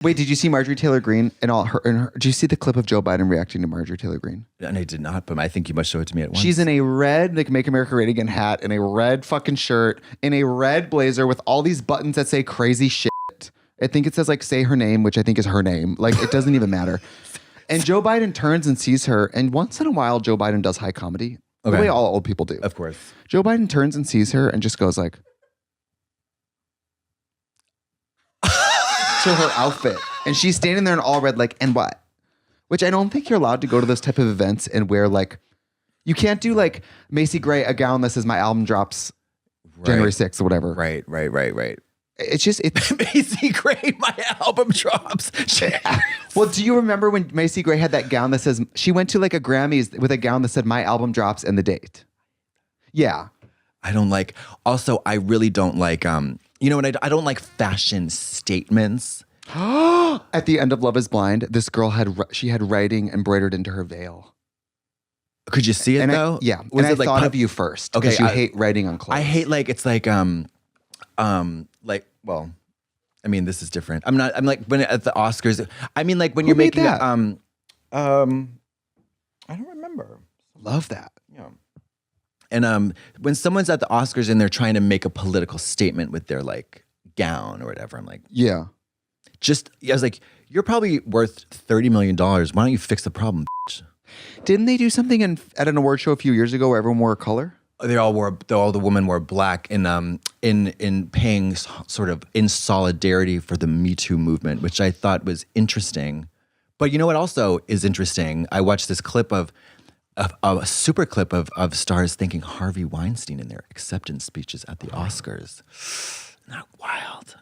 Wait, did you see Marjorie Taylor Greene and all her? Did you see the clip of Joe Biden reacting to Marjorie Taylor Greene? And I did not, but I think you must show it to me at once. She's in a red, like Make America Great Again hat, in a red fucking shirt, in a red blazer with all these buttons that say crazy shit. I think it says like say her name, which I think is her name. Like it doesn't even matter. And Joe Biden turns and sees her, and once in a while, Joe Biden does high comedy. The way all old people do. Of course. Joe Biden turns and sees her and just goes like, to her outfit. And she's standing there in all red, like, and what? Which I don't think you're allowed to go to those type of events and wear like, you can't do like Macy Gray, a gown that says my album drops January 6th or whatever. Right. It's just, it's Macy Gray, my album drops. Well, do you remember when Macy Gray had that gown that says, she went to like a Grammys with a gown that said my album drops and the date. Yeah. I don't like, also, I really don't like, you know what? I don't like fashion statements. At the end of Love is Blind, this girl had writing embroidered into her veil. Could you see it though? Yeah. Was and it I thought of you first. Okay. You hate writing on clothes. I hate like, it's like, well, I mean, this is different. I'm like when at the Oscars, I mean like when you're making that? I don't remember. Love that. Yeah. And when someone's at the Oscars and they're trying to make a political statement with their like gown or whatever, I'm like, yeah. I was like, you're probably worth $30 million. Why don't you fix the problem, bitch? Didn't they do something at an award show a few years ago where everyone wore color? All the women wore black in paying sort of in solidarity for the Me Too movement, which I thought was interesting. But you know what also is interesting? I watched this clip of a super clip of stars thanking Harvey Weinstein in their acceptance speeches at the Oscars. Not wild.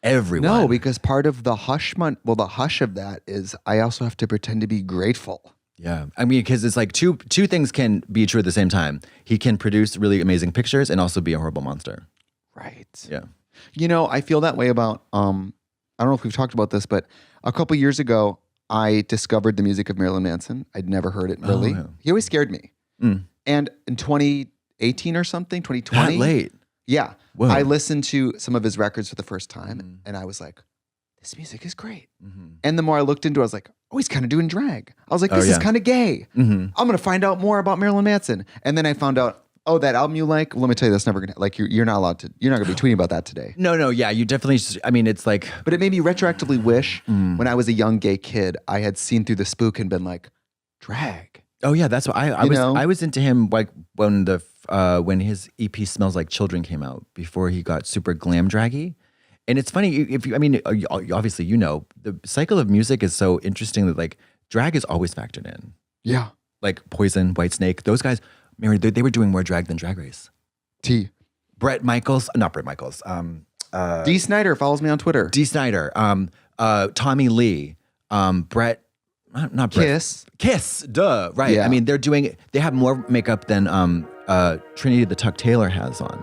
Everyone. No, because part of the the hush of that is I also have to pretend to be grateful. Yeah. I mean, because it's like two things can be true at the same time. He can produce really amazing pictures and also be a horrible monster. Right. Yeah. You know, I feel that way about, I don't know if we've talked about this, but a couple years ago, I discovered the music of Marilyn Manson. I'd never heard it really. Oh, yeah. He always scared me. And in 2018 or something, 2020. That late? Yeah. Whoa. I listened to some of his records for the first time and I was like, this music is great. And the more I looked into it, I was like, oh, he's kind of doing drag. I was like, this is kind of gay. I'm going to find out more about Marilyn Manson. And then I found out, oh, that album you like? Well, let me tell you, that's never going to, like, you're not allowed to, you're not going to be tweeting about that today. No, yeah, you definitely, I mean, it's like. But it made me retroactively wish when I was a young gay kid, I had seen through the spook and been like, drag. Oh yeah, that's what I was into him like when his EP Smells Like Children came out before he got super glam draggy. And it's funny obviously, you know, the cycle of music is so interesting that like drag is always factored in. Yeah. Like Poison, Whitesnake, those guys, they were doing more drag than Drag Race. Not Brett Michaels. D. Snyder follows me on Twitter. D. Snyder, Tommy Lee, Brett, not Brett. Kiss, duh, right. Yeah. I mean, they have more makeup than Trinity the Tuck Taylor has on.